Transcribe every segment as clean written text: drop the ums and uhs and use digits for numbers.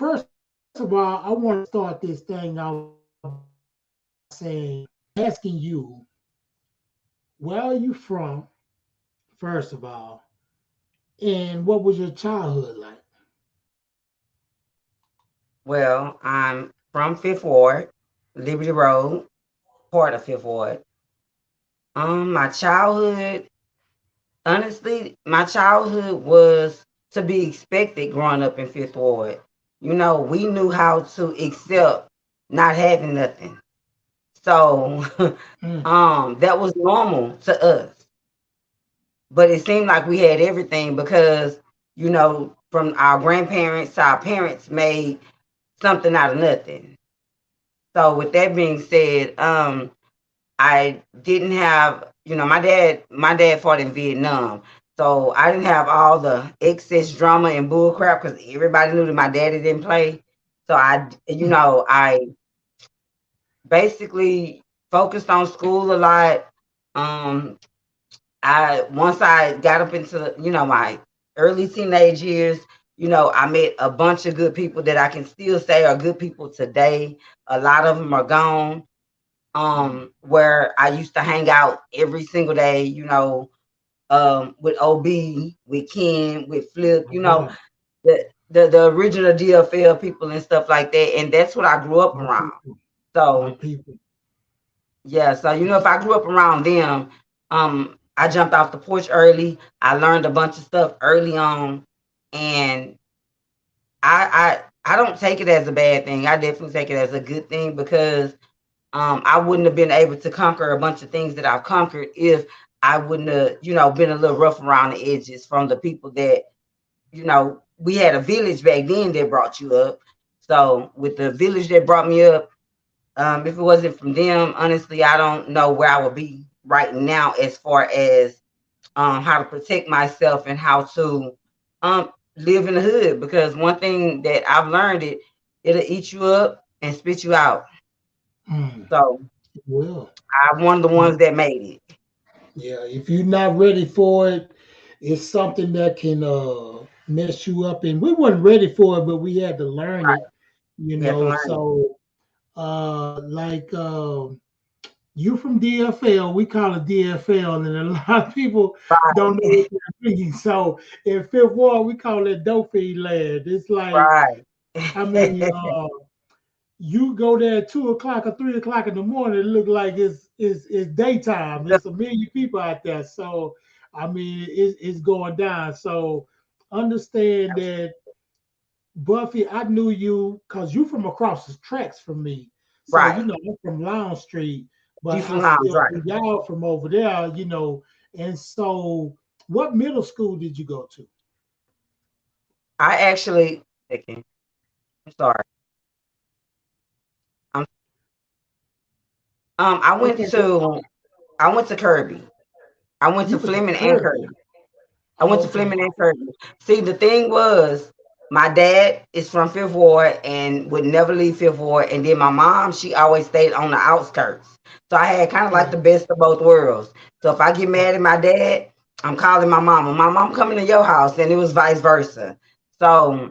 first of all, I want to start this thing out saying, asking you, where are you from, first of all, and what was your childhood like? Well, I'm from Fifth Ward, Liberty Road, part of Fifth Ward. My childhood, honestly, my childhood was to be expected growing up in Fifth Ward. You know, we knew how to accept not having nothing. So, Mm, that was normal to us. But it seemed like we had everything because, from our grandparents to our parents made something out of nothing. So with that being said, I didn't have, my dad fought in Vietnam. So I didn't have all the excess drama and bull crap because everybody knew that my daddy didn't play. So I basically focused on school a lot. Um, I once I got up into my early teenage years, I met a bunch of good people that I can still say are good people today. A lot of them are gone. Where I used to hang out every single day, with OB, with Ken, with Flip, all right, the original DFL people and stuff like that. And that's what I grew up my around. people, my So people. yeah, so if I grew up around them, I jumped off the porch early. I learned a bunch of stuff early on, and I don't take it as a bad thing. I definitely take it as a good thing because I wouldn't have been able to conquer a bunch of things that I've conquered if I wouldn't have, been a little rough around the edges from the people that, we had a village back then that brought you up. So with the village that brought me up, if it wasn't from them, honestly, I don't know where I would be right now as far as how to protect myself and how to live in the hood. Because one thing that I've learned it'll eat you up and spit you out. Mm, So well, I'm one of the yeah, ones that made it. yeah. If you're not ready for it, it's something that can mess you up. And we weren't ready for it, but we had to learn it. We have to learn it. So like you from DFL, we call it DFL, and a lot of people don't know what that means. So in Fifth Ward, we call it dope feed land. It's like, Right. I mean, you go there at 2 o'clock or 3 o'clock in the morning, it look like it's daytime. It's a million people out there. So I mean, it's going down. So understand that Buffy, I knew you because you from across the tracks from me. So Right. I'm from Lounge Street, You but I from Lounge, still right. knew y'all from over there. And so, what middle school did you go to? I actually second. I'm sorry. Um, I went Okay, to I went to Kirby. I went to you went to Fleming and Kirby. Kirby. I went Oh, to okay. Fleming and Kirby. See, the thing was, my dad is from Fifth Ward and would never leave Fifth Ward. And then my mom, she always stayed on the outskirts. So I had kind of like Right, the best of both worlds. So if I get right. mad at my dad, I'm calling my mama. My mom coming to your house, and it was vice versa. So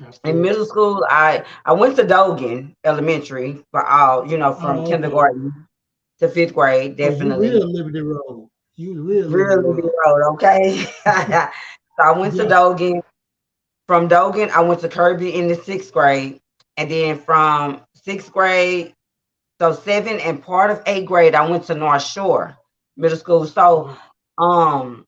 I in feel you. middle school, I went to Dogan Elementary for all, from Oh, okay. kindergarten to fifth grade, Oh, you definitely. real Liberty Road. You real Liberty Really be Road. road, okay? So I went to Yeah. Dogan. From Dogan, I went to Kirby in the sixth grade. And then from sixth grade, so seven and part of eighth grade, I went to North Shore Middle School. So Oh, um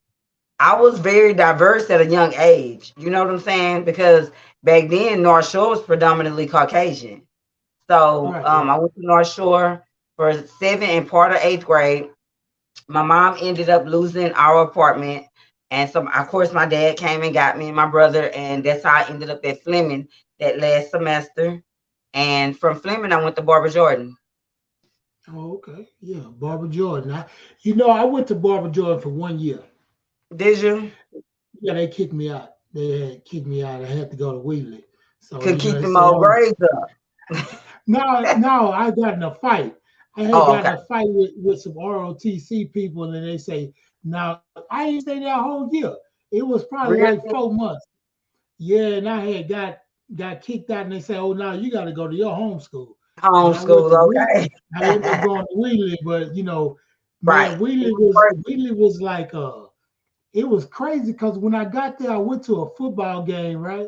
I was very diverse at a young age. You know what I'm saying? Because back then North Shore was predominantly Caucasian. So right, right. I went to North Shore for seven and part of eighth grade. My mom ended up losing our apartment. And so, of course, my dad came and got me and my brother. And that's how I ended up at Fleming that last semester. And from Fleming, I went to Barbara Jordan. Oh, okay. Yeah, Barbara Jordan. I went to Barbara Jordan for 1 year. Did you? Yeah, they kicked me out. They had kicked me out. I had to go to Wheatley. So, Could keep they them say, old oh, grades up. no, no, I got in a fight. I had Oh, gotten okay. in a fight with some ROTC people, and they say, now, I ain't stay there a whole year. It was probably Really? like 4 months. Yeah, and I had got got kicked out, and they say, "Oh, now you got to go to your home school." When I went to Homeschool, Wheatley, okay. I ended up going to Wheatley, but man, Right. Wheatley was like it was crazy because when I got there, I went to a football game, right?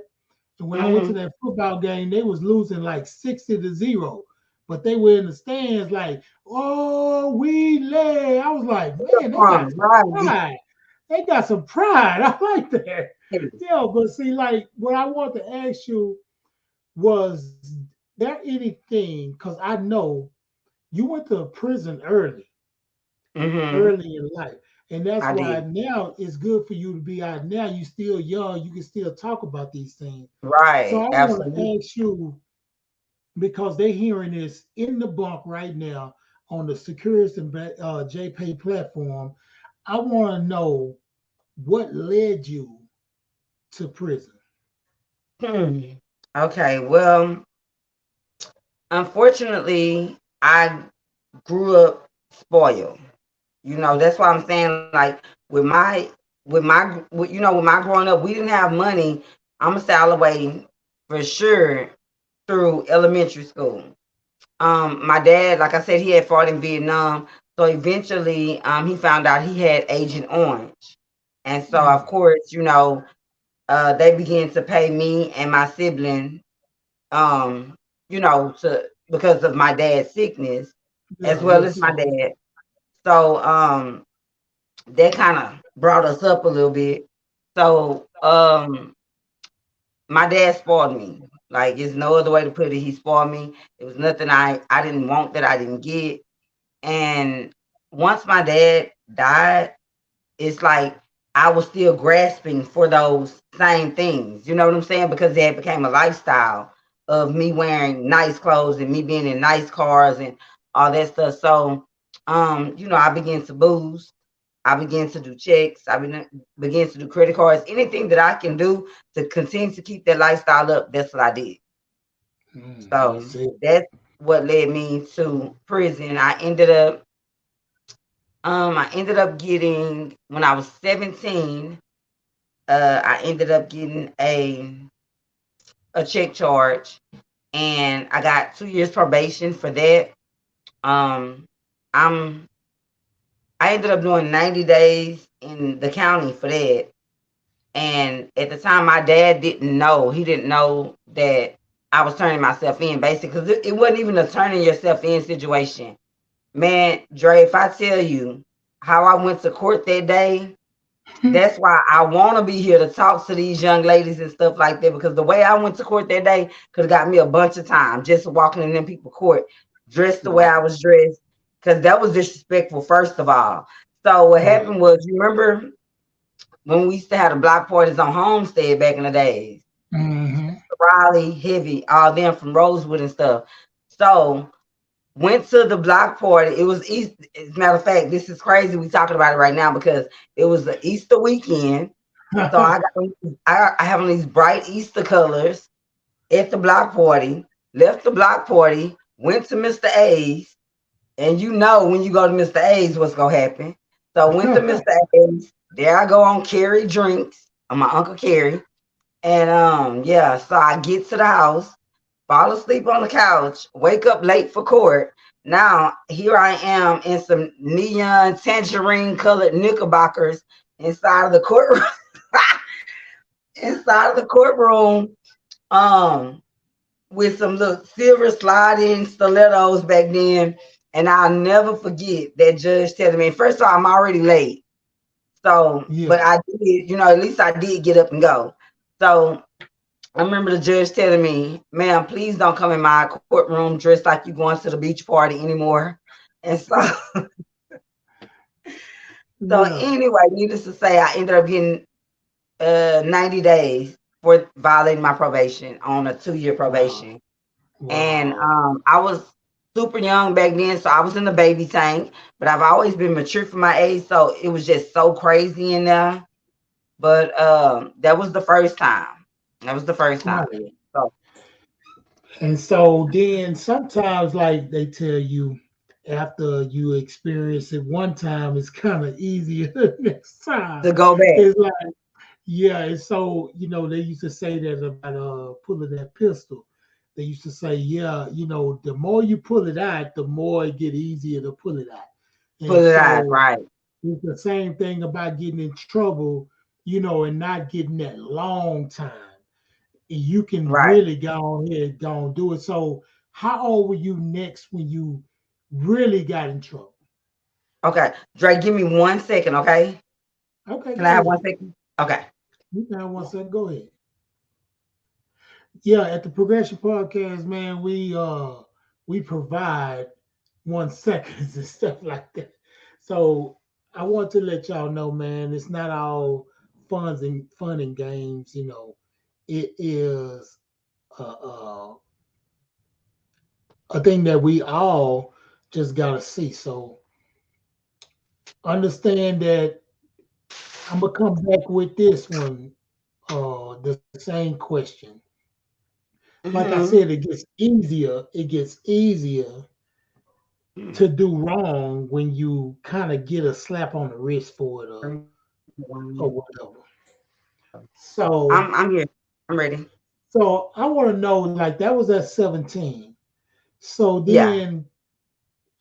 And when I went to Mm-hmm. that football game, they was losing like 60-0, but they were in the stands like, "Oh, we lay." I was like, man, they got some Right. pride. They got some pride. I like that. Yeah, but see, like what I want to ask you was there anything, because I know you went to prison Mm-hmm. early in life. And that's I why did. now it's good for you to be out now. You still young, you can still talk about these things. So Right. I want to Absolutely. ask you, because they're hearing this in the bunk right now on the Securus and JPay platform. I want to know what led you to prison. Hmm. Okay. Well, unfortunately, I grew up spoiled. That's why I'm saying, like, with my growing up, we didn't have money. I'm gonna say all the way for sure through elementary school. My dad, like I said, he had fought in Vietnam, so eventually, he found out he had Agent Orange, and so of Mm, course, they began to pay me and my sibling, um, to because of my dad's sickness, as yeah, well your as my sister. dad. So, that kind of brought us up a little bit. So, my dad spoiled me. Like, there's no other way to put it. He spoiled me. It was nothing I didn't want that I didn't get. And once my dad died, it's like I was still grasping for those same things. You know what I'm saying? Because it became a lifestyle of me wearing nice clothes and me being in nice cars and all that stuff. So, I began to booze. I began to do checks. Began to do credit cards. Anything that I can do to continue to keep that lifestyle up, that's what I did. I So see. that's what led me to prison. I ended up getting when I was 17. I ended up getting a check charge, and I got 2 years probation for that. Um, I'm I ended up doing 90 days in the county for that. And at the time, my dad didn't know. He didn't know that I was turning myself in, basically, because it wasn't even a turning yourself in situation. Man, Dre, if I tell you how I went to court that day, that's why I want to be here to talk to these young ladies and stuff like that. Because the way I went to court that day could have got me a bunch of time just walking in them people court, dressed the way Right, I was dressed, because that was disrespectful, first of all. So what right. happened was, you remember when we used to have the block parties on Homestead back in the days? Hmm. Raleigh, Heavy, all them from Rosewood and stuff. So went to the block party. It was East. As a matter of fact, this is crazy. We talking about it right now because it was the Easter weekend. So I have on these bright Easter colors at the block party. Left the block party. Went to Mr. A's, and when you go to Mr. A's, what's gonna happen? So went to Mr. A's. There I go on Carrie drinks. On my Uncle Carrie. And yeah, so I get to the house, fall asleep on the couch, wake up late for court. Now here I am in some neon tangerine colored knickerbockers inside of the courtroom. Inside of the courtroom, um, with some little silver sliding stilettos back then. And I'll never forget that judge telling me, first of all, I'm already late. So, Yeah. but I did, at least I did get up and go. So I remember the judge telling me, ma'am, please don't come in my courtroom dressed like you're going to the beach party anymore. And so Yeah. anyway, needless to say, I ended up getting 90 days for violating my probation on a 2-year Wow. probation. And Wow. I was super young back then, so I was in the baby tank, but I've always been mature for my age, so it was just so crazy in there. But that was the first time. That was the first time. Right. So And so then sometimes, like they tell you, after you experience it one time, it's kind of easier the next time. to go back. It's like, Yeah, and so they used to say that about pulling that pistol. They used to say, yeah, the more you pull it out, the more it get easier to pull it out. And Pull it out, so right? it's the same thing about getting in trouble, and not getting that long time. You can Right. really go on here, go and do it. So how old were you next when you really got in trouble? Okay. Dre, give me 1 second, okay? Okay, Can I go have ahead. 1 second? Okay. You can have 1 second. Go ahead. Yeah, at the Progression Podcast, man, we provide 1 seconds and stuff like that. So I want to let y'all know, man, it's not all fun and games. It is a thing that we all just gotta see. So understand that I'm gonna come back with this one, the same question. Like I Mm-hmm. said, it gets easier to do wrong when you kind of get a slap on the wrist for it, or whatever. So I'm here. I'm ready. so I want to know, like, that was at 17. So Yeah. then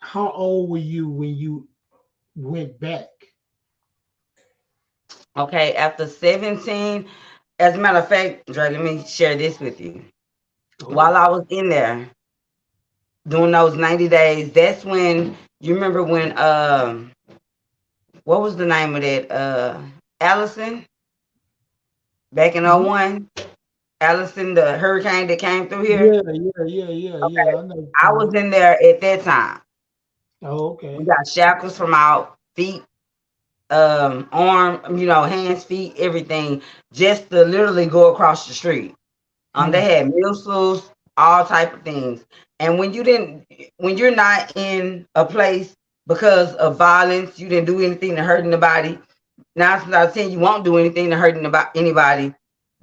how old were you when you went back? Okay. After 17, as a matter of fact, Dre, let me share this with you. Go While ahead. I was in there doing those 90 days, that's when you remember when what was the name of that? Allison back in Mhm. '01. Allison, the hurricane that came through here. Yeah, yeah, yeah, yeah, yeah. Okay. I know what I you're talking was about. in there at that time. Oh, We okay. got shackles from our feet, arm, hands, feet, everything, just to literally go across the street. They Mm. had missiles, all type of things. And when you're not in a place because of violence, you didn't do anything to hurt anybody. Now, since I was saying you won't do anything to hurt anybody,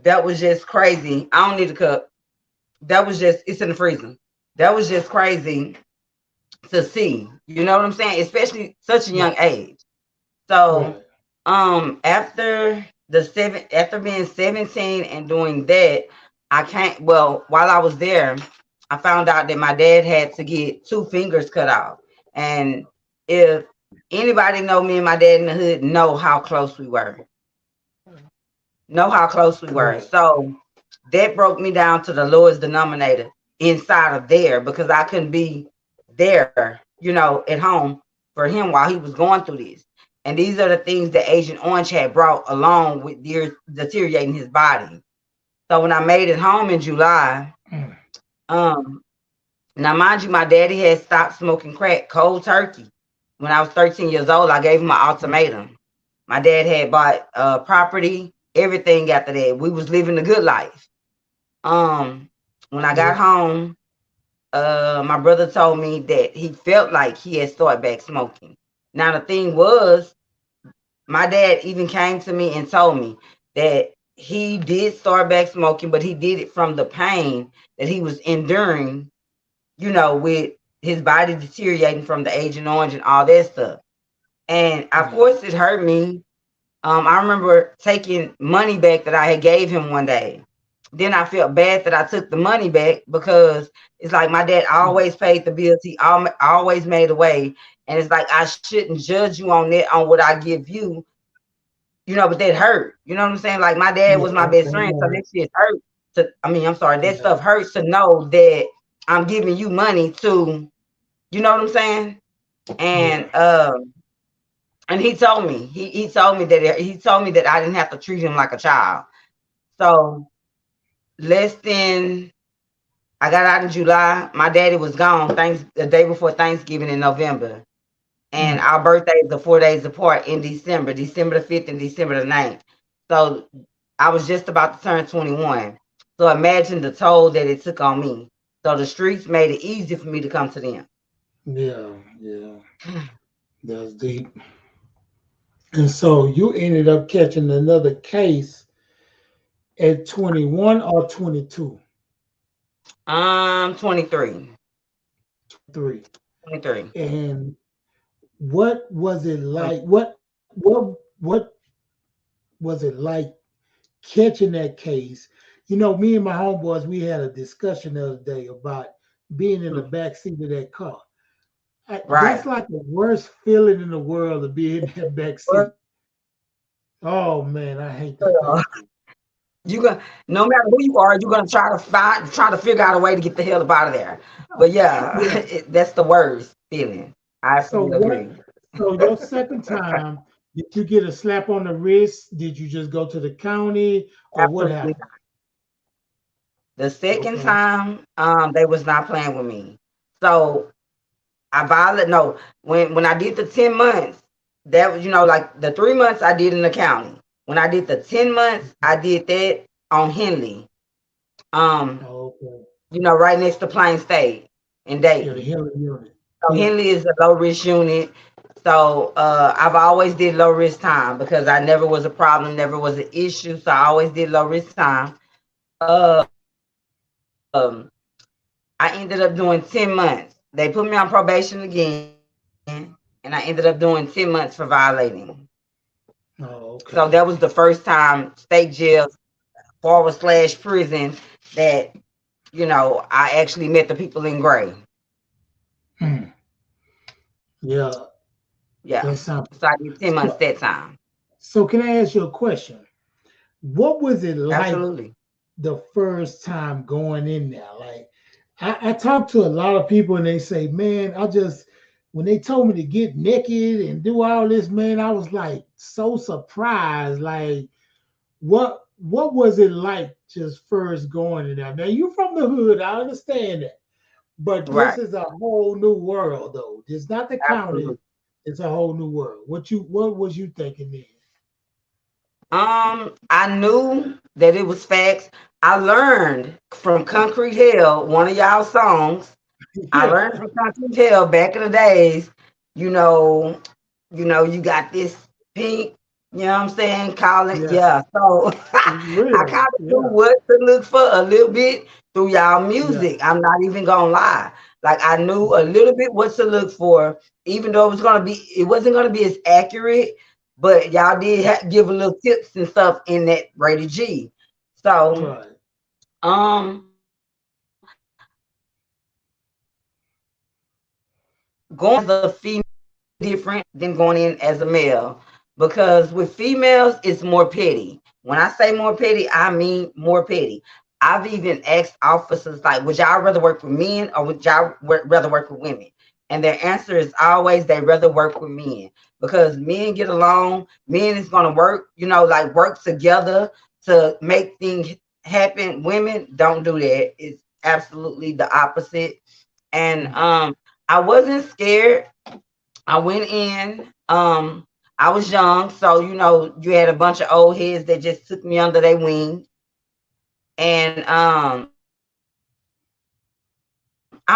that was just crazy. I don't need a cup. That was just, it's in the freezer. That was just crazy to see. You know what I'm saying? Especially such a young Right, age. So, right. after being 17 and doing that, I can't. Well, while I was there, I found out that my dad had to get 2 fingers cut off. And if anybody know me and my dad in the hood, know how close we were. Know how close we were. Right. So that broke me down to the lowest denominator inside of there because I couldn't be there, at home for him while he was going through this. And these are the things that Agent Orange had brought along with deteriorating his body. So when I made it home in July, Mm. um, now mind you, my daddy had stopped smoking crack cold turkey. When I was 13 years old, I gave him an ultimatum. My dad had bought property, everything after that. We was living the good life. Um, when I got Yeah. home, my brother told me that he felt like he had started back smoking. Now the thing was, my dad even came to me and told me that he did start back smoking, but he did it from the pain that he was enduring, with his body deteriorating from the Agent Orange and all that stuff. And of Right. course, it hurt me. I remember taking money back that I had gave him one day. Then I felt bad that I took the money back because it's like my dad Mm. always paid the bills. He always made a way. And it's like I shouldn't judge you on that, on what I give you, but that hurt. You know what I'm saying? Like my dad Yeah. was my best That friend. So hurt. that shit hurt. I'm sorry, that Yeah. stuff hurts to know that I'm giving you money to, you know what I'm saying? Yeah. And he told me, he told me that I didn't have to treat him like a child. So less than I got out in July, my daddy was gone the day before Thanksgiving in November. And Mm. our birthdays are 4 days apart in December the 5th and December the 9th. So I was just about to turn 21. So imagine the toll that it took on me. So the streets made it easy for me to come to them. Yeah. Yeah. That's deep. And so you ended up catching another case at 21 or 22? 23. 23. 23. And what was it like? What was it like catching that case. You know, me and my homeboys, we had a discussion the other day about being in the back seat of that car. That's Right. like the worst feeling in the world to be in that back seat. Oh man, I hate that back seat. You gonna no matter who you are, you're gonna try to figure out a way to get the hell up out of there. But yeah, Yeah. that's the worst feeling. I So absolutely what? agree. So your second time, did you get a slap on the wrist? Did you just go to the county, or what Absolutely. happened? The second Okay. time, they was not playing with me. So I violated no when I did the 10 months, that was like the 3 months I did in the county. When I did the 10 months, I did that on Henley. Um, Okay. right next to Plain State in Yeah, the Dayton. Hillary unit. So Yeah. Henley is a low risk unit. So I've always did low risk time because I never was a problem, never was an issue. So I always did low risk time. I ended up doing 10 months. They put me on probation again, and I ended up doing 10 months for violating. Oh, So that okay. was the first time state jail / prison that I actually met the people in gray. Hmm. Yeah, Yeah. that sounds. So I did 10 months So, that time. so can I ask you a question? What was it like Absolutely. the first time going in there? Like, I talk to a lot of people and they say, man, when they told me to get naked and do all this, man, I was like so surprised. Like, what was it like just first going in there? Now you from the hood, I understand that. But this Right. is a whole new world though. It's not the county, Absolutely. it's a whole new world. What was you thinking then? I knew that it was facts. I learned from Concrete Hell, one of y'all songs. I Yeah, learned from Concrete Hell back in the days. You know, you got this pink. You know what I'm saying? Call it, yeah. yeah. So It's I real. kind of knew Yeah, what to look for a little bit through y'all yeah. music. I'm not even gonna lie. Like I knew a little bit what to look for, even though it wasn't gonna be as accurate, but y'all did give a little tips and stuff in that rated G. So, Right. um, going as a female different than going in as a male because with females it's more petty. When I say more petty, I mean more petty. I've even asked officers like, would y'all rather work with men or would y'all rather work with women? And their answer is always they rather work with men because men get along. Men is going to work, like work together to make things happen. Women don't do that. It's absolutely the opposite. And Mm. I wasn't scared. I went in. I was young, so you had a bunch of old heads that just took me under their wing. And I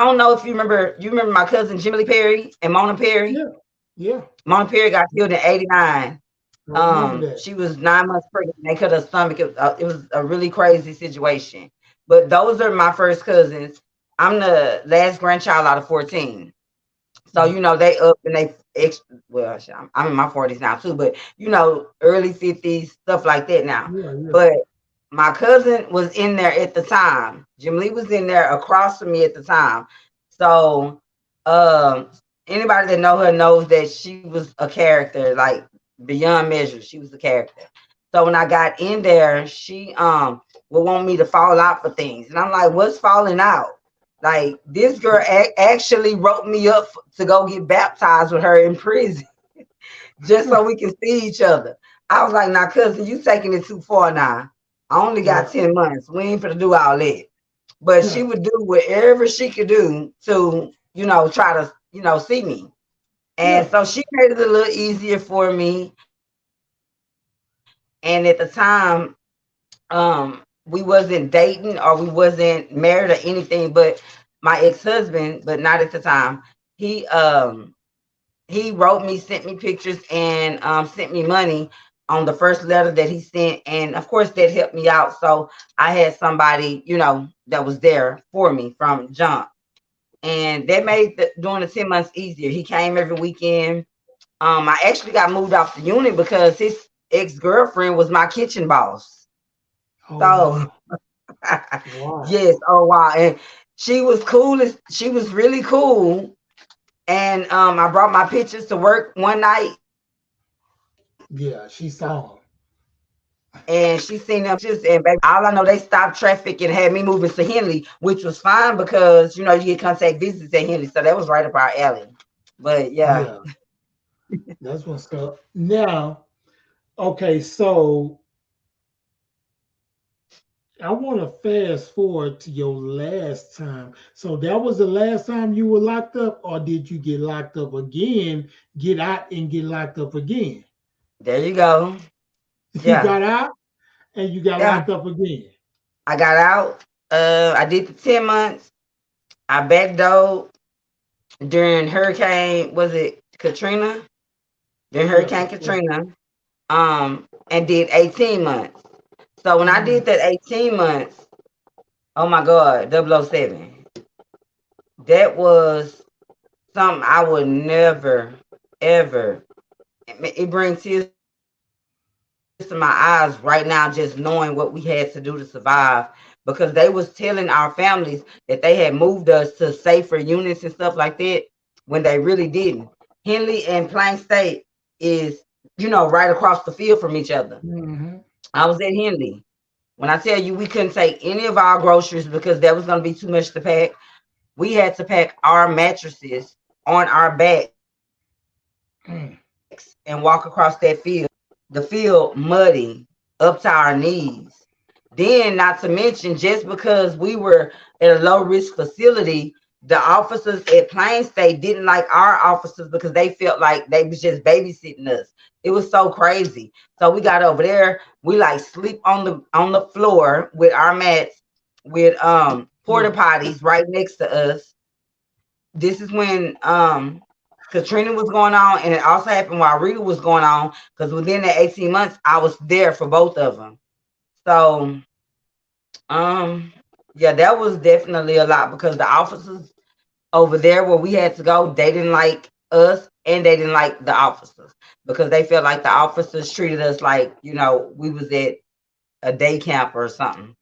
don't know if you remember. You remember my cousin Jimmy Lee Perry and Mona Perry. Yeah, yeah. Mona Perry got killed in '89. I remember She that. was 9 months pregnant. They cut her stomach. It was a really crazy situation. But those are my first cousins. I'm the last grandchild out of 14. So Mm. they up and they well, I'm in my 40s now too, but early 50s stuff like that now. Yeah, yeah. But my cousin was in there at the time. Jim Lee was in there across from me at the time. So um, anybody that know her knows that she was a character, like beyond measure. She was a character. So when I got in there, she would want me to fall out for things, and I'm like, "What's falling out?" Like this girl actually wrote me up to go get baptized with her in prison just so we can see each other. I was like, "Now, cousin, you taking it too far now. I only got Yeah. 10 months. We ain't finna do all that." But she Yeah. would do whatever she could do to, try to, see me. And Yeah. so she made it a little easier for me. And at the time, we wasn't dating or we wasn't married or anything, but my ex-husband, but not at the time, he he wrote me, sent me pictures, and sent me money on the first letter that he sent, and of course that helped me out. So I had somebody, that was there for me from jump, and that made doing the 10 months easier. He came every weekend. I actually got moved off the unit because his ex-girlfriend was my kitchen boss. Oh So wow. Wow. yes, oh wow. And she was cool. She was really cool. And I brought my pictures to work one night, Yeah, she saw him. and she seen them pictures. And baby, all I know, they stopped traffic and had me moving to Henley, which was fine because you get contact visits at Henley, so that was right up our alley. But yeah, Yeah, that's what's up. Now, okay, so I want to fast forward to your last time. So that was the last time you were locked up, or did you get locked up again, get out and get locked up again? there you go. You Yeah, got out and you got yeah. locked up again. I got out. I did the 10 months. I backdoored during Hurricane. Was it Katrina? During Yeah, Hurricane Katrina. Katrina. And did 18 months. So when I did Mm, that 18 months, oh my God, 007. That was something I would never, ever. It brings tears to my eyes right now just knowing what we had to do to survive because they was telling our families that they had moved us to safer units and stuff like that when they really didn't. Henley and Plain State is, right across the field from each other. hmm. I was at Henley. When I tell you we couldn't take any of our groceries because that was going to be too much to pack, we had to pack our mattresses on our backs and walk across that Mm, field. The field muddy up to our knees. Then, not to mention, just because we were at a low risk facility, the officers at Plain State didn't like our officers because they felt like they was just babysitting us. It was so crazy. So we got over there. We like sleep on the floor with our mats with porta yeah. potties right next to us. This is when Katrina was going on, and it also happened while Rita was going on. Because within the 18 months, I was there for both of them. So um, yeah, that was definitely a lot because the officers over there where we had to go, they didn't like us and they didn't like the officers because they felt like the officers treated us like we was at a day camp or something.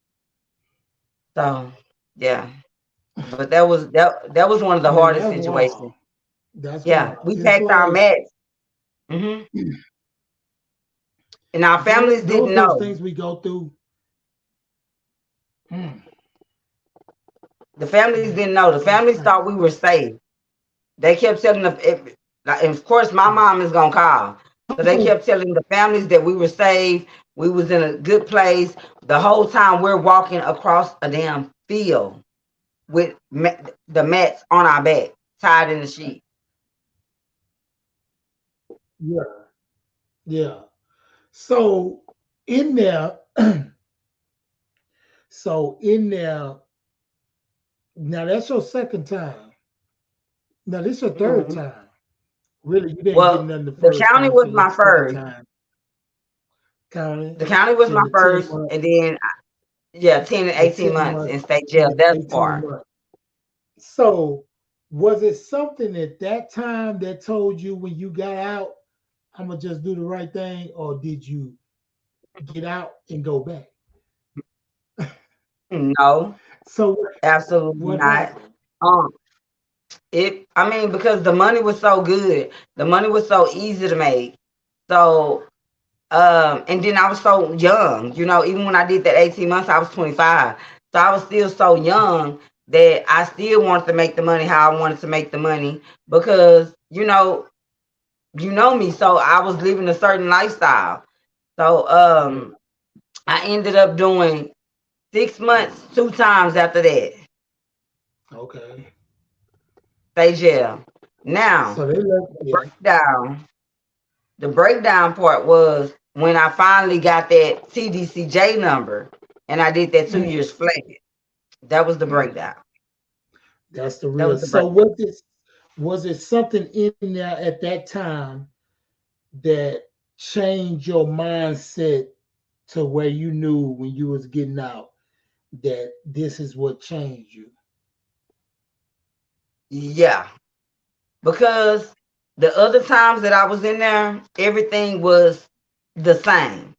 So yeah, but that was one of the Man, hardest that's situations. wild. That's Yeah, wild. we It's packed our like mats, hmm and our families didn't those know. things we go through. Mm, The families man, didn't know. The that's families crazy. thought we were safe. They kept telling and of course, my Yeah. mom is gonna call. So they So kept telling the families that we were safe. We was in a good place. The whole time we're walking across a damn field with the mats on our back, tied in the sheet. yeah, yeah. So in there, so in there, now that's your second time. Now this your third hmm time. Really, you didn't get Well, nothing the the first county time, so was your my second first. time counting The county was in my the 10 first, month, and then yeah, 10 and the 18 10 months month, in state and jail. the That's 18 far. month. So was it something at that time that told you when you got out, I'm gonna just do the right thing, or did you get out and go back? No, So absolutely what not. happened? Um, I mean, because the money was so good, the money was so easy to make. So, and then I was so young, even when I did that 18 months, I was 25. So I was still so young that I still wanted to make the money how I wanted to make the money because, you know me. So I was living a certain lifestyle. So, Yeah. I ended up doing 6 months, 2 times after that, Okay. state jail. Now, So they let the yeah. breakdown. The breakdown part was when I finally got that TDCJ number and I did that 2 years flat. That was the Mm. breakdown. That's the That real. was the So breakdown. was it something in there at that time that changed your mindset to where you knew when you was getting out that this is what changed you? Yeah. Because the other times that I was in there, everything was the same.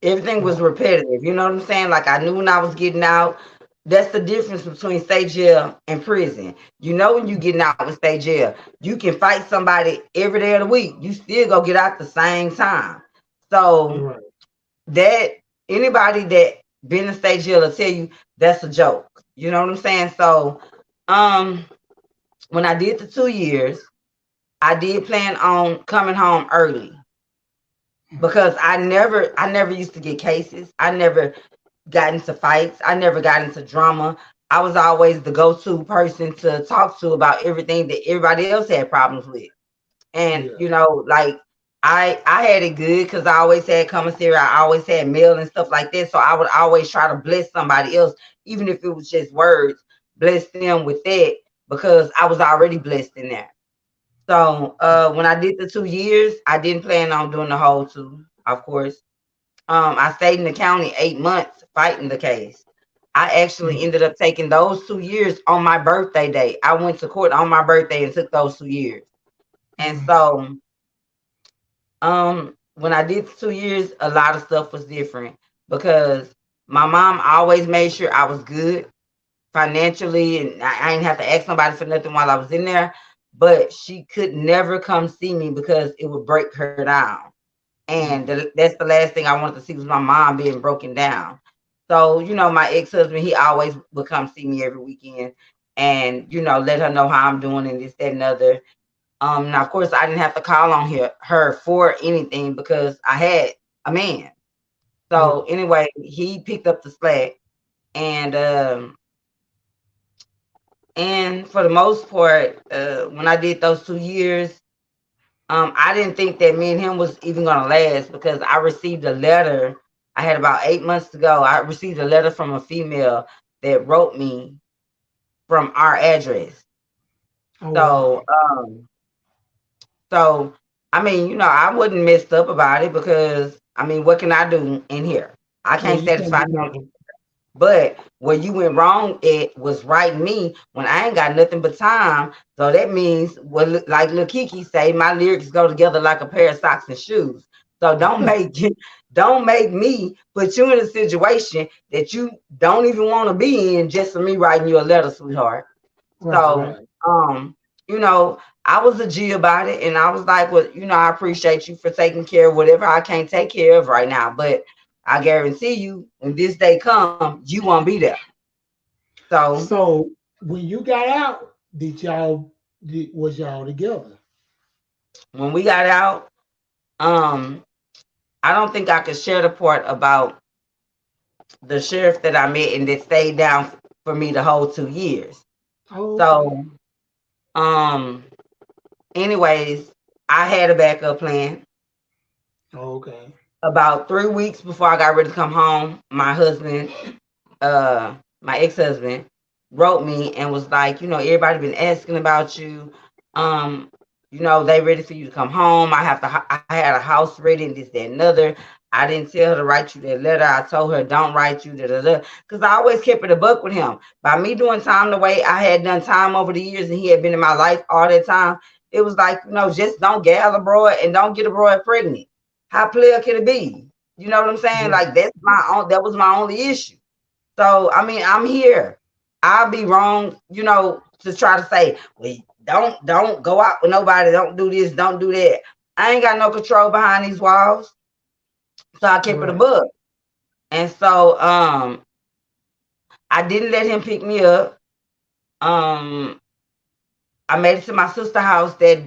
Everything was Right. repetitive. You know what I'm saying? Like I knew when I was getting out. That's the difference between state jail and prison. You know when you getting out with state jail, you can fight somebody every day of the week. You still go get out the same time. So Right. that anybody that been in state jail will tell you that's a joke. You know what I'm saying? So um when I did the 2 years, I did plan on coming home early because I never used to get cases. I never got into fights. I never got into drama. I was always the go-to person to talk to about everything that everybody else had problems with. And Yeah. like I had it good because I always had commissary. I always had mail and stuff like that. So I would always try to bless somebody else, even if it was just words, bless them with that because I was already blessed in that. So when I did the 2 years, I didn't plan on doing the whole two, of course. I stayed in the county 8 months fighting the case. I actually Mm. ended up taking those 2 years on my birthday day. I went to court on my birthday and took those 2 years. And Mm. so when I did the 2 years, a lot of stuff was different because my mom always made sure I was good financially and I didn't have to ask somebody for nothing while I was in there. But she could never come see me because it would break her down. And Mm. that's the last thing I wanted to see was my mom being broken down. So, my ex-husband, he always would come see me every weekend and, let her know how I'm doing and this, that, and other. Now of course I didn't have to call on her for anything because I had a man. Yeah. So anyway, he picked up the slack and for the most part, when I did those 2 years, I didn't think that me and him was even gonna last because I received a letter. I had about 8 months to go. I received a letter from a female that wrote me from our address. Oh wow. So so I mean, I wasn't messed up about it because I mean, what can I do in here? I Yeah, can't you can't satisfy do him. nothing. But where you went wrong, it was writing me when I ain't got nothing but time. So that means, well, like Lil Kiki say, my lyrics go together like a pair of socks and shoes. So don't make me put you in a situation that you don't even want to be in just for me writing you a letter, sweetheart. Right, So, right. you know, I was a G about it, and I was like, well, I appreciate you for taking care of whatever I can't take care of right now, but I guarantee you, when this day come, you won't be there. So So when you got out, was y'all together? when we got out, um, I don't think I could share the part about the sheriff that I met and that stayed down for me the whole 2 years. Oh, okay. So, um, anyways, I had a backup plan. Oh, okay. About 3 weeks before I got ready to come home, my husband, my ex-husband, wrote me and was like, everybody been asking about you. Um, they ready for you to come home. I had a house ready and this, that, and another. I didn't tell her to write you that letter. I told her don't write you because I always kept it a buck with him. By me doing time the way I had done time over the years and he had been in my life all that time, it was like, just don't gal abroad and don't get abroad pregnant. How clear can it be? You know what I'm saying? Right. Like that was my only issue. So I mean, I'm here. I'll be wrong, to try to say, well, don't go out with nobody, don't do this, don't do that. I ain't got no control behind these walls. So I kept it a Right. bug. And so I didn't let him pick me up. Um I made it to my sister's house that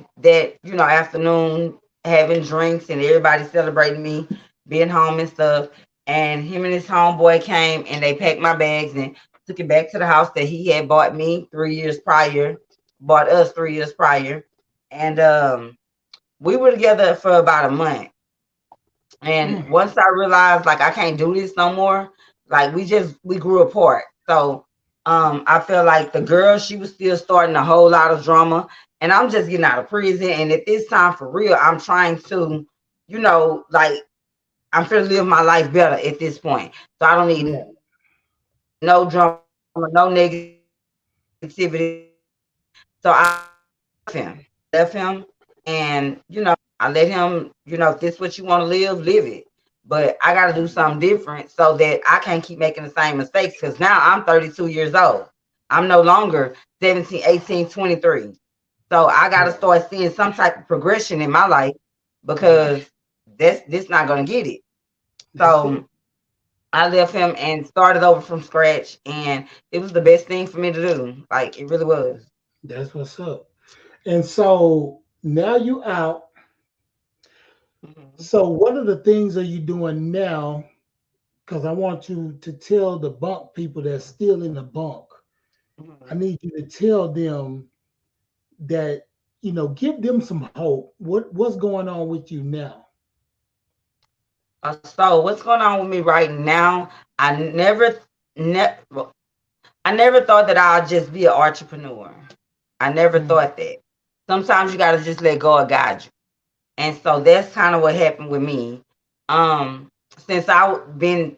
afternoon, having drinks and everybody celebrating me being home and stuff. And him and his homeboy came and they packed my bags and took it back to the house that he had bought me 3 years prior, bought us 3 years prior. And we were together for about a month. And Mm. once I realized like I can't do this no more, like we grew apart. So I felt like the girl, she was still starting a whole lot of drama. And I'm just getting out of prison. And at this time for real, I'm trying to, like I'm trying to live my life better at this point. So I don't need Right. no drama, no negativity. So I left him and I let him, if this is what you want to live, live it. but I got to do something different so that I can't keep making the same mistakes. Because now I'm 32 years old. I'm no longer 17, 18, 23. So I got to start seeing some type of progression in my life because this not going to get it. So I left him and started over from scratch, and it was the best thing for me to do. Like, it really was. That's what's up. And so now you out. Mhm. So what are the things are you doing now? Because I want you to tell the bunk people that's still in the bunk. I Mhm. need you to tell them that, give them some hope. What's going on with you now? So what's going on with me right now? I never, ne- well, I never thought that I'd just be an entrepreneur. I never Mm, thought that. Sometimes you got to just let God guide you. And so that's kind of what happened with me. Um, since I've been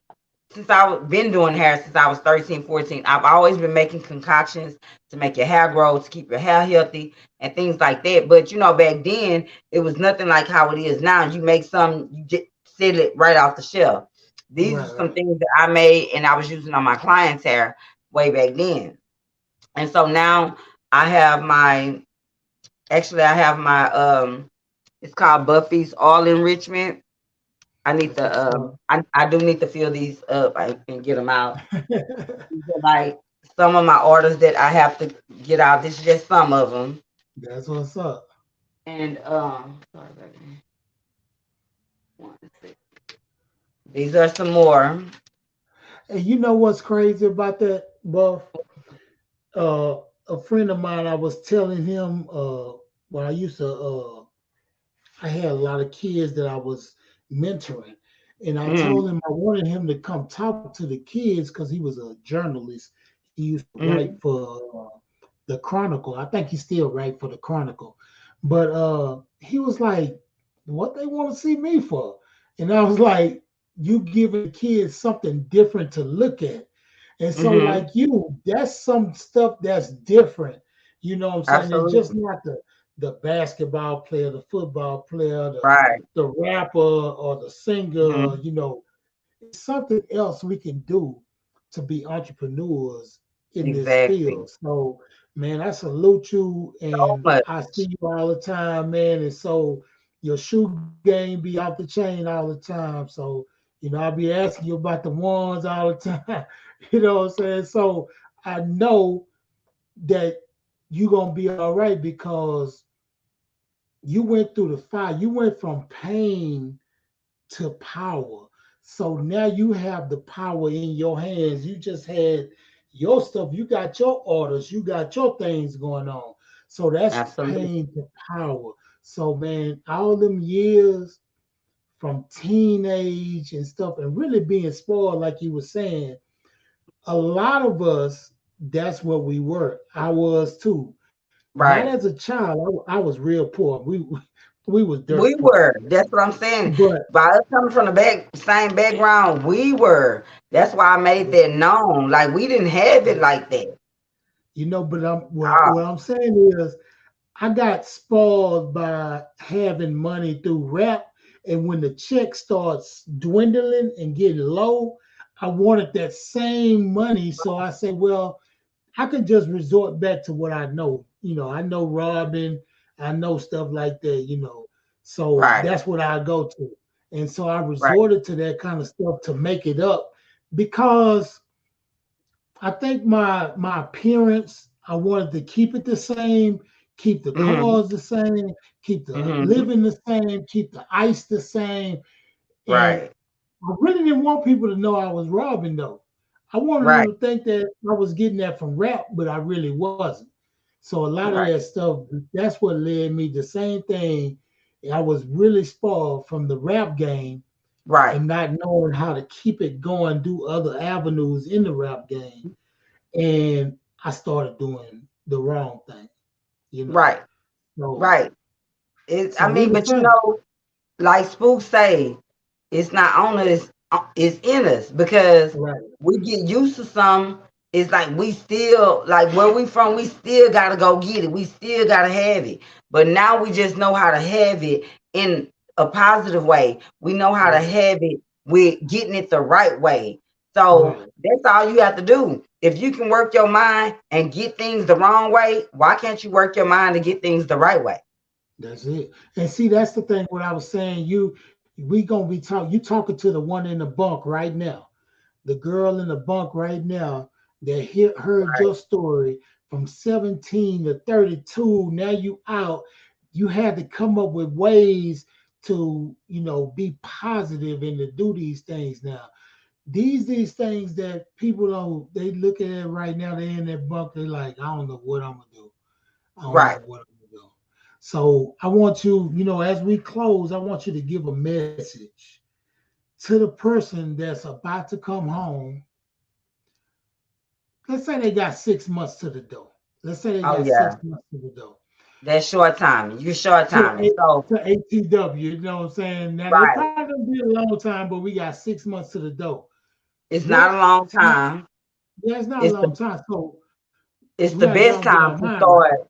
doing hair since I was 13, 14, I've always been making concoctions to make your hair grow, to keep your hair healthy and things like that. But back then it was nothing like how it is now. You make some, you just set it right off the shelf. These are right, some right. things that I made and I was using on my clients' hair way back then. And so now I have my I have my it's called Buffy's All Enrichment. I need That's what's to up. I do need to fill these up and get them out. These are like some of my orders that I have to get out. This is just some of them. That's what's up. And sorry, baby. One, six. These are some more. And you know what's crazy about that, Buff? A friend of mine, I was telling him when I used to I had a lot of kids that I was mentoring, and I told Mm-hmm, him I wanted him to come talk to the kids because he was a journalist. He used to write mm-hmm, for the Chronicle. I think he still write for the Chronicle, but he was like, "What they want to see me for?" And I was like, "You giving the kids something different to look at." And so, mm-hmm. like you, that's some stuff that's different. You know what I'm saying? It's just Absolutely. not the basketball player, the football player, Right. the rapper or the singer, Mm-hmm. it's something else we can do to be entrepreneurs in this Exactly. field. So, man, I salute you So and much. I see you all the time, man. And so your shoe game be off the chain all the time. So, I'll be asking you about the ones all the time. You know what I'm saying? So I know that you're gonna be all right because you went through the fire. You went from pain to power. So now you have the power in your hands. You just had your stuff. You got your orders. You got your things going on. So that's Absolutely. pain to power. So man, all them years from teenage and stuff, and really being spoiled, like you were saying, a lot of us, that's what we were. I was too. Not as a Right. child. I was real poor. We was dirt We poor. were. That's what I'm saying. But By us coming from the same background, we were. That's why I made that known. Like, we didn't have it like that. but I'm what Oh, I'm saying is I got spoiled by having money through rap, and when the check starts dwindling and getting low, I wanted that same money. So I say, well, I could just resort back to what I know. I know robbing, I know stuff like that. So right, that's what I go to. And so I right. resorted to that kind of stuff to make it up because I think my appearance, I wanted to keep it the same, keep the Mm-hmm, cars the same, keep the mm-hmm, living the same, keep the ice the same. And right, I really didn't want people to know I was robbing though. I wanted right, them to think that I was getting that from rap, but I really wasn't. So a lot of right, that stuff, that's what led me the same thing. I was really spoiled from the rap game right, and not knowing how to keep it going, do other avenues in the rap game. And I started doing the wrong thing, you know. right, So right. I so we mean, the but same. like Spook say, it's not on us, it's in us because Right. we get used to some. It's like we still, like where we from, we still gotta go get it. We still gotta have it. But now we just know how to have it in a positive way. We know how to Right. have it with getting it the right way. So Right. that's all you have to do. If you can work your mind and get things the wrong way, why can't you work your mind to get things the right way? That's it. And see, that's the thing. What I was saying, we gonna be talking. You talking to the one in the bunk right now, the girl in the bunk right now that heard Right. your story from 17 to 32. Now you out. You had to come up with ways to, be positive and to do these things now. These things that people don't, they look at it right now, they in that bunk, they like, I don't know what I'm gonna do. I don't know Right. what I'm gonna do. So I want you, as we close, I want you to give a message to the person that's about to come home. Let's say they got 6 months to the door. Let's say they Oh got six yeah. months to the door. That's short timing. You short To timing. So ATW, you know what I'm saying? Now they right. probably gonna be a long time, but we got 6 months to the door. It's not What? a long time. Yeah, it's not a It's long the time. So it's we the gotta get best on get time our to mind right. start.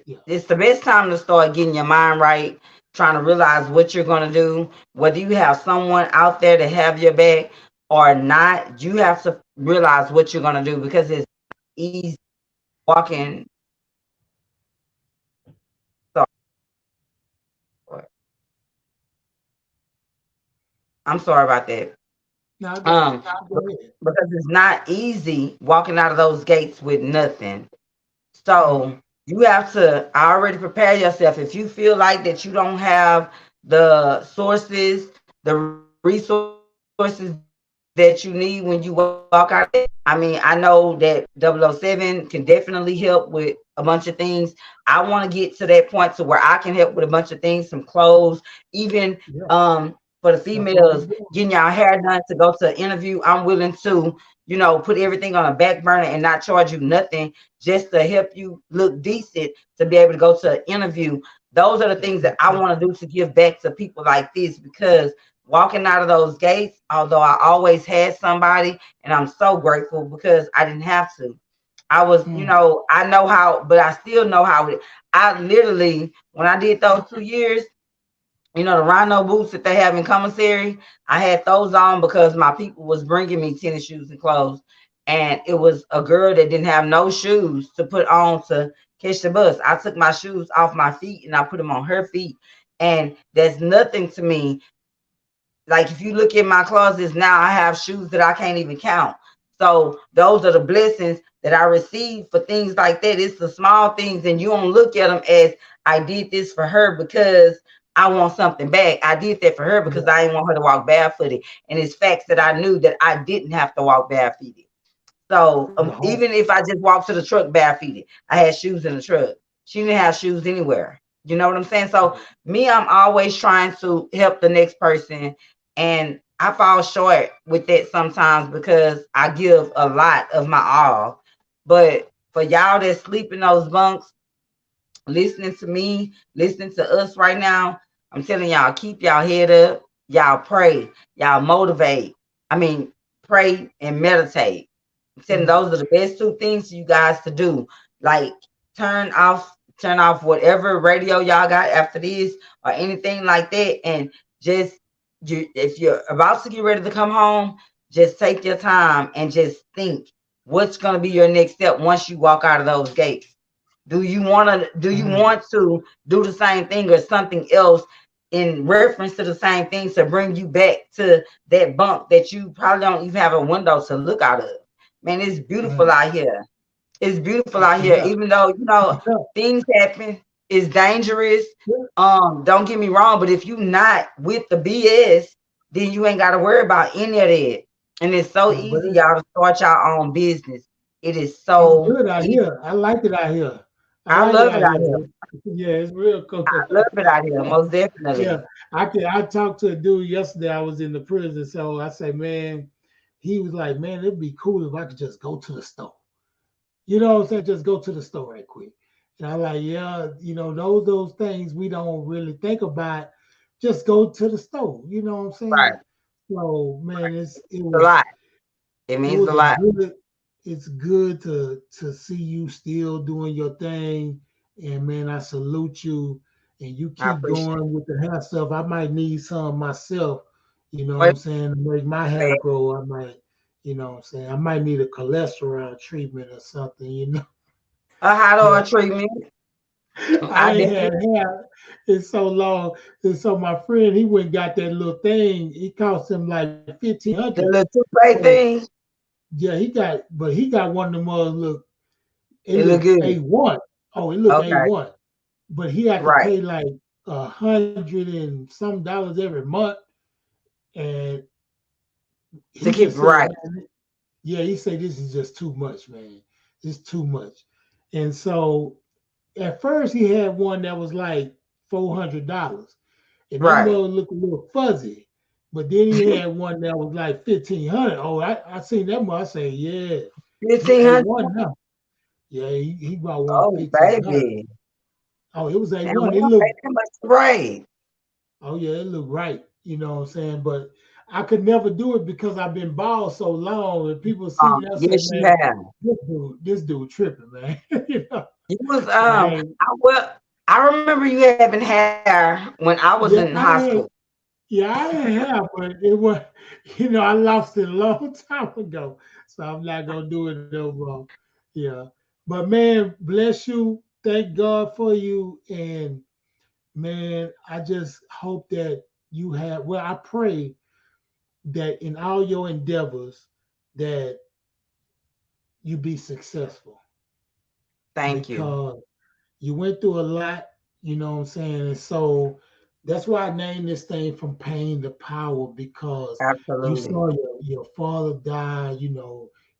Yeah. It's the best time to start getting your mind right, trying to realize what you're going to do, whether you have someone out there to have your back or not. You have to realize what you're going to do because it's easy walking. I'm sorry about that. Now Um, go ahead. because it's not easy walking out of those gates with nothing. Right. So you have to already prepare yourself. If you feel like that you don't have the sources, the resources that you need when you walk out of it. I mean, I know that 007 can definitely help with a bunch of things. I want to get to that point to where I can help with a bunch of things, some clothes, even Yeah. for the That's what we females, doing. getting y'all hair done to go to an interview. I'm willing to, put everything on a back burner and not charge you nothing just to help you look decent to be able to go to an interview. Those are the That's things that it. I want to do to give back to people like this because walking out of those gates, although I always had somebody, and I'm so grateful because I didn't have to. I was, Mm. I know how, but I still know how it. I literally, when I did those 2 years, the rhino boots that they have in commissary, I had those on because my people was bringing me tennis shoes and clothes. And it was a girl that didn't have no shoes to put on to catch the bus. I took my shoes off my feet and I put them on her feet. And that's nothing to me. Like if you look at my closets now, I have shoes that I can't even count. So those are the blessings that I receive for things like that. It's the small things, and you don't look at them as I did this for her because I want something back. I did that for her because Yeah. I didn't want her to walk barefooted. And it's facts that I knew that I didn't have to walk barefooted. So The whole. even if I just walked to the truck barefooted, I had shoes in the truck. She didn't have shoes anywhere. You know what I'm saying? So me, I'm always trying to help the next person, and I fall short with that sometimes because I give a lot of my all. But for y'all that sleep in those bunks, listening to me, listening to us right now, I'm telling y'all, keep y'all head up. Y'all pray. Y'all motivate. I mean, pray and meditate. I'm telling Mm. those are the best two things for you guys to do. Like turn off whatever radio y'all got after this or anything like that. And just if you're about to get ready to come home, just take your time and just think what's gonna be your next step once you walk out of those gates. Do you want to do the same thing or something else in reference to the same things to bring you back to that bump that you probably don't even have a window to look out of? Man, it's beautiful Right. out here. It's beautiful out here, Yeah. even though Yeah. things happen. It's dangerous. Yeah. Don't get me wrong, but if you not with the BS, then you ain't got to worry about any of that. And it's so No, but easy, y'all, to start your own business. It is it's so good out easy. here. I like it out here. I I like it love it out out here. here. Yeah, it's real cool. I love it out here, most Yeah, definitely. I talked to a dude yesterday. I was in the prison, so I say, man, he was like, man, it'd be cool if I could just go to the store. You know what I'm saying? Just go to the store right quick. And I'm like, yeah, those things we don't really think about. Just go to the store. You know what I'm Right. saying? So man, It's a lot. It it means was a a lot. good it's good to see you still doing your thing. And man, I salute you, and you I keep appreciate going with the hair stuff. I might need some myself, You know what What? I'm saying? To make my hair grow, I might, you know what I'm saying? I might need a cholesterol treatment or something, you know. A hot But oil treatment. I I ain't definitely had hair in so long. And so my friend, he went and got that little thing. It cost him like the 1,500. little toupee So thing. yeah, he got one of them look, it It look looked good. A1. Oh, it looked Okay. A1. But he had to Right. pay like $100 and some every month. And To he keep it just said, right. man, yeah, he said this is just too much, man. It's too much. And so at first he had one that was like $400, and that Right. mug looked a little fuzzy. But then he had one that was like 1,500. Oh, I seen that mug. I say, yeah, you 1,500. A1 now. Yeah, he bought one Oh, 1,500. baby. Oh, it was And A1. we It don't pay looked, that much to braid. oh yeah, it looked right. You know what I'm saying? But I could never do it because I've been bald so long, and people see me. I say, Yes, you man, have. this dude tripping, man. You know, You was but I ain't. I remember you having hair when I was in Yeah, high I school. ain't. Yeah, I ain't have, but it was. I lost it a long time ago, so I'm not gonna do it no more. Yeah, but man, bless you. Thank God for you, and man, I just hope that you have. Well, I pray that in all your endeavors that you be successful, Thank you. because you went through a lot, you know what I'm saying? And so that's why I named this thing From Pain to Power, because you Absolutely. saw your father die,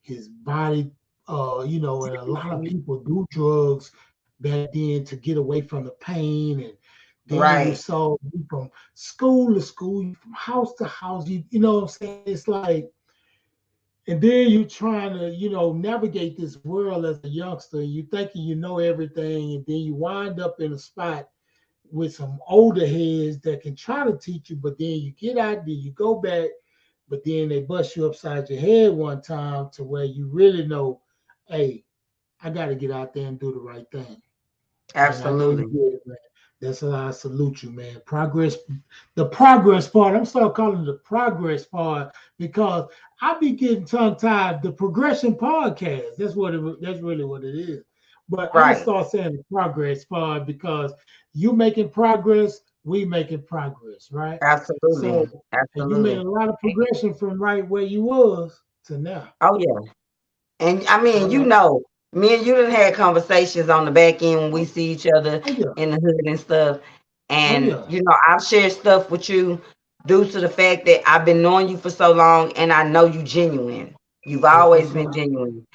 his body, and a lot of people do drugs back then to get away from the pain. And then you Right. saw you from school to school, you from house to house, you know what I'm saying? It's like, and then you trying to, navigate this world as a youngster. You thinking you know everything, and then you wind up in a spot with some older heads that can try to teach you, but then you get out there, you go back, but then they bust you upside your head one time to where you really know, hey, I got to get out there and do the right thing. And I know you Absolutely. did it, man. That's why I salute you, man. The progress part. I'm start calling it the progress part because I be getting tongue tied. The progression podcast. That's really what it is. But I'm gonna Right. start saying the progress part because you making progress, we making progress, right? So, Absolutely. and you made Absolutely. a lot of progression from right where you was to now. Oh yeah. And I mean, All right. me and you done had conversations on the back end when we see each other Oh yeah. in the hood and stuff. Oh And yeah. I've shared stuff with you due to the fact that I've been knowing you for so long and I know you genuine. You've That's always what's been up. genuine.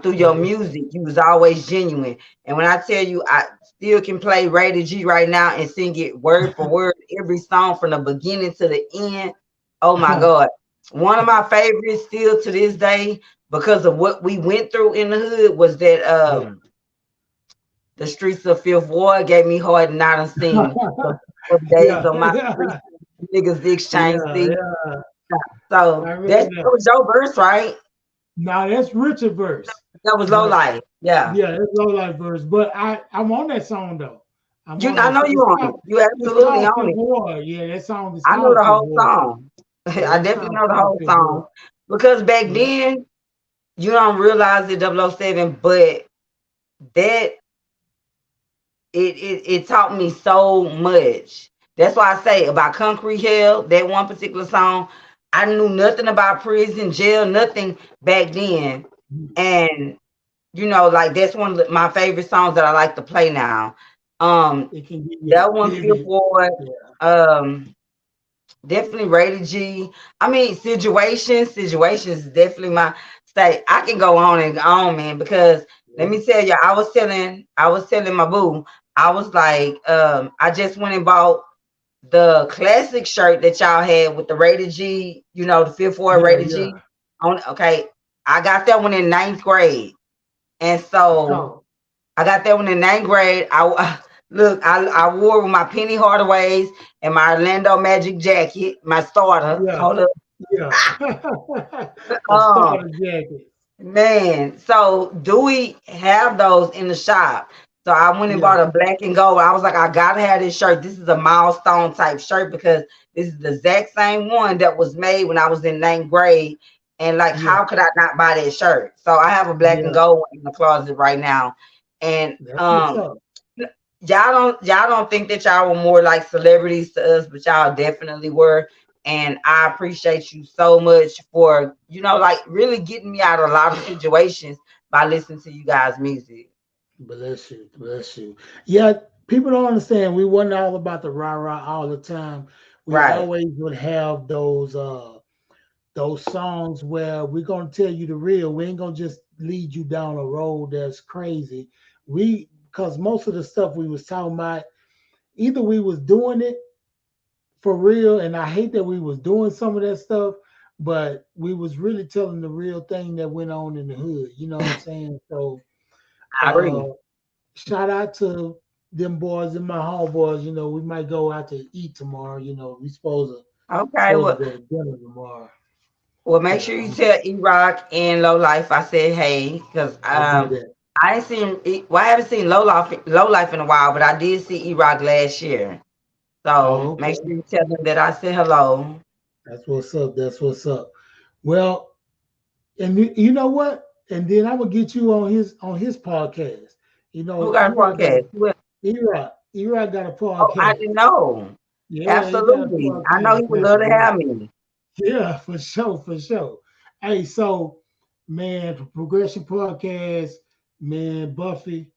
Through That's your what's music, you was always genuine. And when I tell you I still can play Rated G right now and sing it word for word, every song from the beginning to the end. Oh my up. God. One of my favorites still to this day, because of what we went through in the hood, was that Yeah. the streets of Fifth Ward gave me hard and I done seen the days Yeah, on my street, yeah, niggas exchange yeah, seats. yeah. So I remember that that. was your verse, right? Now that's Richard verse, That was Low but Life. Yeah. yeah, it's low life verse. But I'm on that song though. I'm on I that know song. you on it. You It's absolutely called on Fifth it. Ward. Yeah, that song is I know called the Fifth whole Ward. song. Yeah, I that definitely song know the called whole Fifth Ward. song. Because back Yeah, then, you don't realize it 007, but that it taught me so much. That's why I say about Concrete Hell, that one particular song, I knew nothing about prison, jail, nothing back then. And like that's one of my favorite songs that I like to play now. it can give you That one, Fifth vivid. Ward, Yeah, um, definitely Rated G. I mean, situations is definitely my state. I can go on and on, man, because let yeah, me tell you, I was telling my boo, I was like, I just went and bought the classic shirt that y'all had with the Rated G, the Fifth Ward yeah, Rated yeah. G. Okay, I got that one in ninth grade, and so Oh, I got that one in ninth grade. Look, I wore with my Penny Hardaways and my Orlando Magic jacket, my starter. yeah, Hold up. yeah. The Um, starter jacket. man, so do we have those in the shop? So I went and Yeah. bought a black and gold. I was like, I gotta have this shirt. This is a milestone type shirt because this is the exact same one that was made when I was in 9th grade. And like, Yeah. how could I not buy that shirt? So I have a black and Yeah. gold one in the closet right now. And That's what's up. y'all don't think that y'all were more like celebrities to us, but y'all definitely were. And I appreciate you so much for, like really getting me out of a lot of situations by listening to you guys' music. Bless you. Bless you. Yeah, people don't understand. We wasn't all about the rah rah all the time. We Right. always would have those songs where we're gonna tell you the real. We ain't gonna just lead you down a road that's crazy. Because most of the stuff we was talking about, either we was doing it for real, and I hate that we was doing some of that stuff, but we was really telling the real thing that went on in the hood. You know what I'm saying? So I uh agree. shout out to them boys and my homeboys. We might go out to eat tomorrow. We Okay. supposed to Well, go to dinner tomorrow. well, make Yeah, sure you tell E-Rock and Low Life I said hey, because I'll do that. I ain't seen well, I haven't seen Low Life in a while, but I did see E-Rock last year. So Oh, make sure okay. you tell them that I said hello. That's what's up. That's what's up. Well, and you know what? And then I'm gonna get you on his podcast. Who got a podcast? Erod got a Oh, I podcast. didn't know. Yeah, he got a Absolutely. I know he podcast, would Pastor love to B. have me. Yeah, for sure, for sure. Hey, so man, for Progression Podcast, man, Buffy,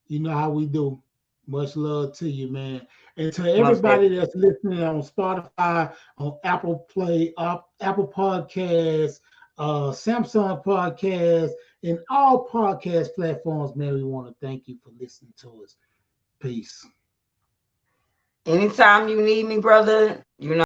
you know how we do. Much love to you, man. And to Most everybody definitely. that's listening on Spotify, on Apple Play, Apple Podcasts, Samsung Podcasts, and all podcast platforms, man, we want to thank you for listening to us. Peace. Anytime you need me, brother,